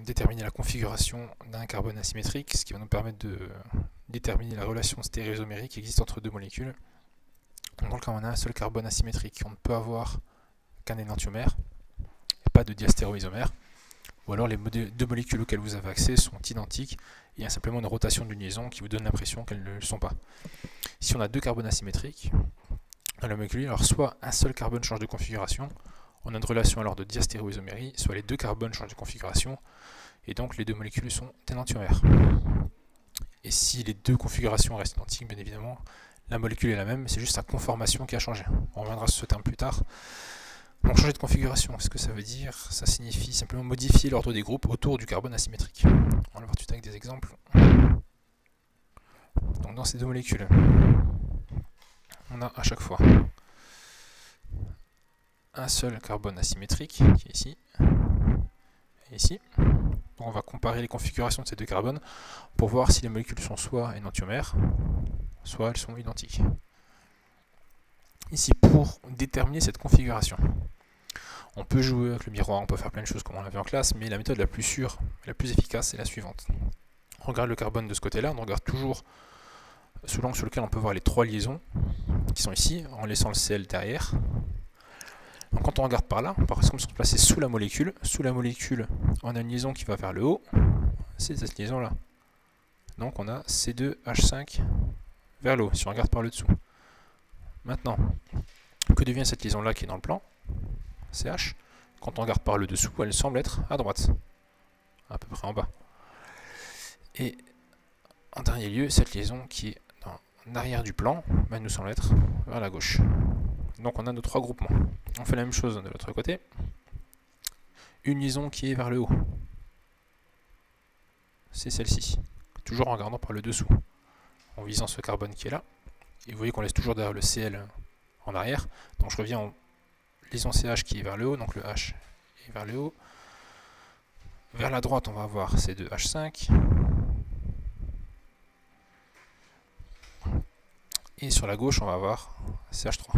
déterminer la configuration d'un carbone asymétrique, ce qui va nous permettre de déterminer la relation stéréoisomérique qui existe entre deux molécules. Donc, dans le cas où on a un seul carbone asymétrique, on ne peut avoir qu'un énantiomère, et pas de diastéréoisomère, ou alors les deux molécules auxquelles vous avez accès sont identiques, et il y a simplement une rotation d'une liaison qui vous donne l'impression qu'elles ne le sont pas. Si on a deux carbones asymétriques, dans la molécule, alors soit un seul carbone change de configuration, on a une relation alors de diastéréoisomérie, soit les deux carbones changent de configuration, et donc les deux molécules sont énantiomères. Et si les deux configurations restent identiques, bien évidemment, la molécule est la même, c'est juste sa conformation qui a changé. On reviendra sur ce terme plus tard. Donc changer de configuration, ce que ça veut dire? Ça signifie simplement modifier l'ordre des groupes autour du carbone asymétrique. On va voir tout de suite avec des exemples. Donc dans ces deux molécules, on a à chaque fois un seul carbone asymétrique, qui est ici, et ici. Donc on va comparer les configurations de ces deux carbones pour voir si les molécules sont soit énantiomères, soit elles sont identiques. Ici, pour déterminer cette configuration, on peut jouer avec le miroir, on peut faire plein de choses comme on l'a vu en classe, mais la méthode la plus sûre, la plus efficace, est la suivante. On regarde le carbone de ce côté-là, on regarde toujours sous l'angle sur lequel on peut voir les trois liaisons qui sont ici, en laissant le Cl derrière. Donc quand on regarde par là, par exemple, si on se placer sous la molécule, on a une liaison qui va vers le haut, c'est cette liaison-là. Donc on a C2H5 vers le haut, si on regarde par le dessous. Maintenant, que devient cette liaison-là qui est dans le plan, CH? Quand on regarde par le dessous, elle semble être à droite, à peu près en bas. Et en dernier lieu, cette liaison qui est en arrière du plan, nous semble être vers la gauche. Donc on a nos trois groupements. On fait la même chose de l'autre côté. Une liaison qui est vers le haut, c'est celle-ci. Toujours en regardant par le dessous, en visant ce carbone qui est là. Et vous voyez qu'on laisse toujours derrière le Cl en arrière. Donc je reviens en liaison CH qui est vers le haut, donc le H est vers le haut. Vers la droite, on va avoir C2H5. Et sur la gauche, on va avoir CH3.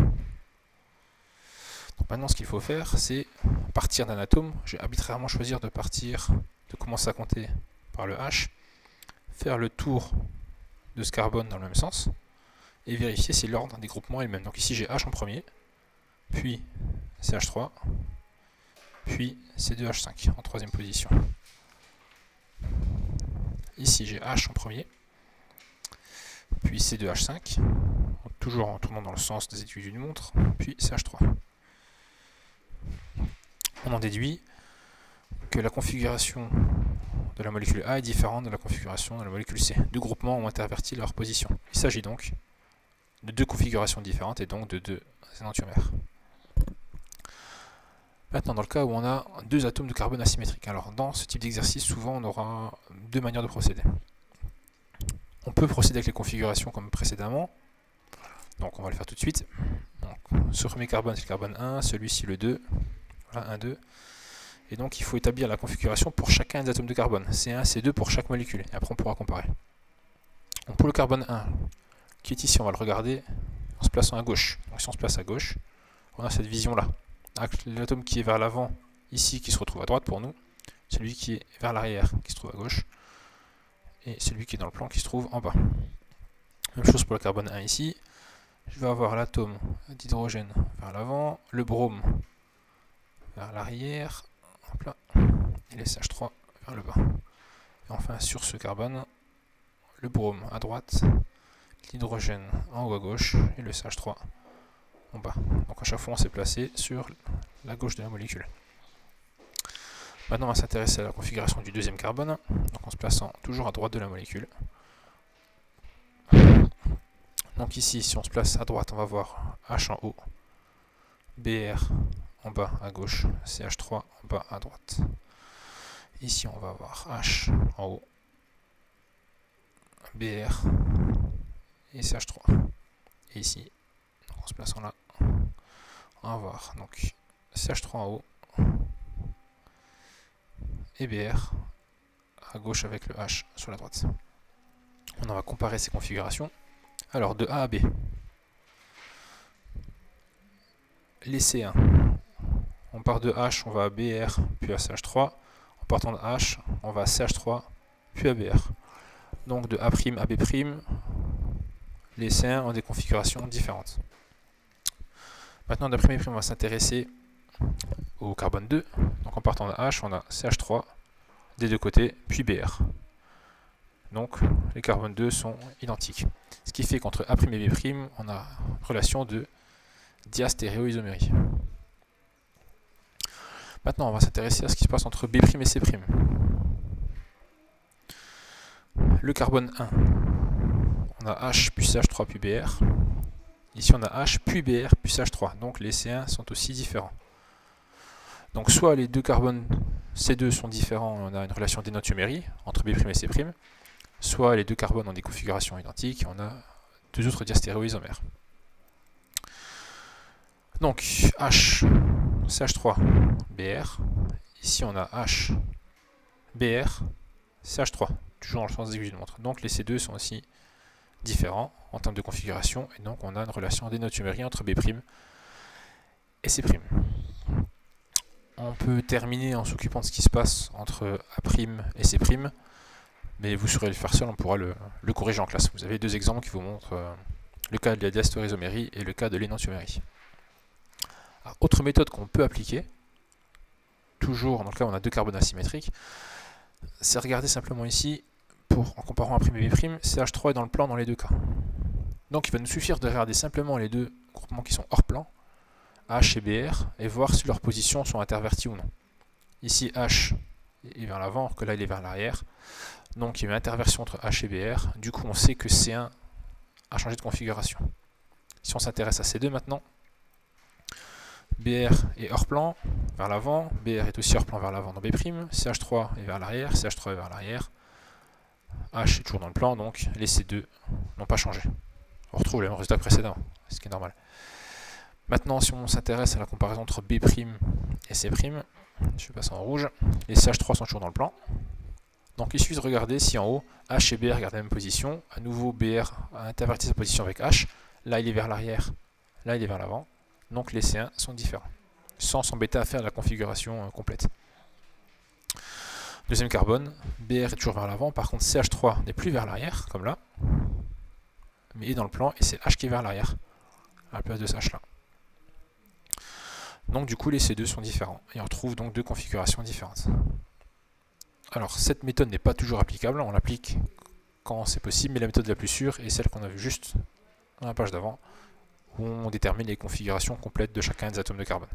Donc maintenant, ce qu'il faut faire, c'est partir d'un atome. Je vais arbitrairement choisir de commencer à compter par le H, faire le tour de ce carbone dans le même sens, et vérifier si l'ordre des groupements est le même. Donc ici, j'ai H en premier, puis CH3, puis C2H5 en troisième position. Ici, j'ai H en premier, puis C2H5, toujours en tournant dans le sens des aiguilles d'une montre, puis CH3. On en déduit que la configuration de la molécule A est différente de la configuration de la molécule C. Deux groupements ont interverti leur position. Il s'agit donc de deux configurations différentes et donc de deux énantiomères. Maintenant, dans le cas où on a deux atomes de carbone asymétriques, alors dans ce type d'exercice, souvent on aura deux manières de procéder. On peut procéder avec les configurations comme précédemment, donc on va le faire tout de suite. Donc, ce premier carbone c'est le carbone 1, celui-ci le 2, voilà 1, 2. Et donc il faut établir la configuration pour chacun des atomes de carbone, C1, C2 pour chaque molécule, et après on pourra comparer. Donc pour le carbone 1, qui est ici, on va le regarder en se plaçant à gauche. Donc si on se place à gauche, on a cette vision-là. L'atome qui est vers l'avant, ici, qui se retrouve à droite pour nous, celui qui est vers l'arrière, qui se trouve à gauche, et celui qui est dans le plan, qui se trouve en bas. Même chose pour le carbone 1 ici. Je vais avoir l'atome d'hydrogène vers l'avant, le brome vers l'arrière, et les CH3 vers le bas. Et enfin, sur ce carbone, le brome à droite, l'hydrogène en haut à gauche, et le CH3 en bas. Donc à chaque fois, on s'est placé sur la gauche de la molécule. Maintenant, on va s'intéresser à la configuration du deuxième carbone, donc en se plaçant toujours à droite de la molécule. Donc ici, si on se place à droite, on va voir H en haut, Br en bas à gauche, CH3 en bas à droite. Ici, on va avoir H en haut, Br et CH3. Et ici, donc en se plaçant là, on va avoir donc CH3 en haut et Br à gauche avec le H sur la droite. On va comparer ces configurations. Alors de A à B, les C1, on part de H, on va à Br, puis à CH3, en partant de H, on va à CH3, puis à BR. Donc de A' à B', les C1 ont des configurations différentes. Maintenant, d'après B', on va s'intéresser au carbone 2. Donc en partant de H, on a CH3 des deux côtés, puis BR. Donc les carbones 2 sont identiques. Ce qui fait qu'entre A' et B', on a une relation de diastéréoisomérie. Maintenant, on va s'intéresser à ce qui se passe entre B' et C'. Le carbone 1, on a H puis CH3 puis BR. Ici, on a H puis BR puis CH3. Donc les C1 sont aussi différents. Donc soit les deux carbones C2 sont différents, on a une relation d'énantiomérie entre B' et C', soit les deux carbones ont des configurations identiques, on a deux autres diastéréoisomères. Donc H, CH3, BR. Ici on a H, BR, CH3, toujours dans le sens des aiguilles de montre. Donc les C2 sont aussi différents en termes de configuration, et donc on a une relation d'énantiomérie entre B' et C'. On peut terminer en s'occupant de ce qui se passe entre A' et C', mais vous saurez le faire seul, on pourra le corriger en classe. Vous avez deux exemples qui vous montrent le cas de la diastéréoisomérie et le cas de l'énantiomérie. Autre méthode qu'on peut appliquer, toujours dans le cas où on a deux carbones asymétriques, c'est regarder simplement ici, en comparant A' et B', CH3 est dans le plan dans les deux cas. Donc il va nous suffire de regarder simplement les deux groupements qui sont hors plan, H et BR, et voir si leurs positions sont interverties ou non. Ici H est vers l'avant, alors que là il est vers l'arrière. Donc il y a une interversion entre H et BR. Du coup on sait que C1 a changé de configuration. Si on s'intéresse à C2 maintenant, BR est hors plan vers l'avant, BR est aussi hors plan vers l'avant dans B', CH3 est vers l'arrière, CH3 est vers l'arrière, H est toujours dans le plan, donc les C2 n'ont pas changé. On retrouve les mêmes résultats que précédemment, ce qui est normal. Maintenant, si on s'intéresse à la comparaison entre B' et C', je vais passer en rouge, les CH3 sont toujours dans le plan. Donc il suffit de regarder si en haut, H et BR gardent la même position. À nouveau, BR a interverti sa position avec H. Là, il est vers l'arrière, là, il est vers l'avant. Donc les C1 sont différents, sans s'embêter à faire la configuration complète. Deuxième carbone, BR est toujours vers l'avant, par contre CH3 n'est plus vers l'arrière, comme là, mais est dans le plan, et c'est H qui est vers l'arrière, à la place de ce H là. Donc du coup les C2 sont différents, et on retrouve donc deux configurations différentes. Alors cette méthode n'est pas toujours applicable, on l'applique quand c'est possible, mais la méthode la plus sûre est celle qu'on a vue juste dans la page d'avant, où on détermine les configurations complètes de chacun des atomes de carbone.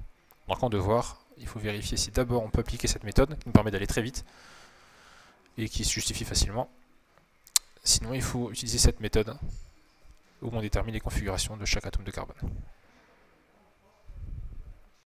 Donc en devoir, il faut vérifier si d'abord on peut appliquer cette méthode, qui nous permet d'aller très vite, et qui se justifie facilement. Sinon il faut utiliser cette méthode, où on détermine les configurations de chaque atome de carbone.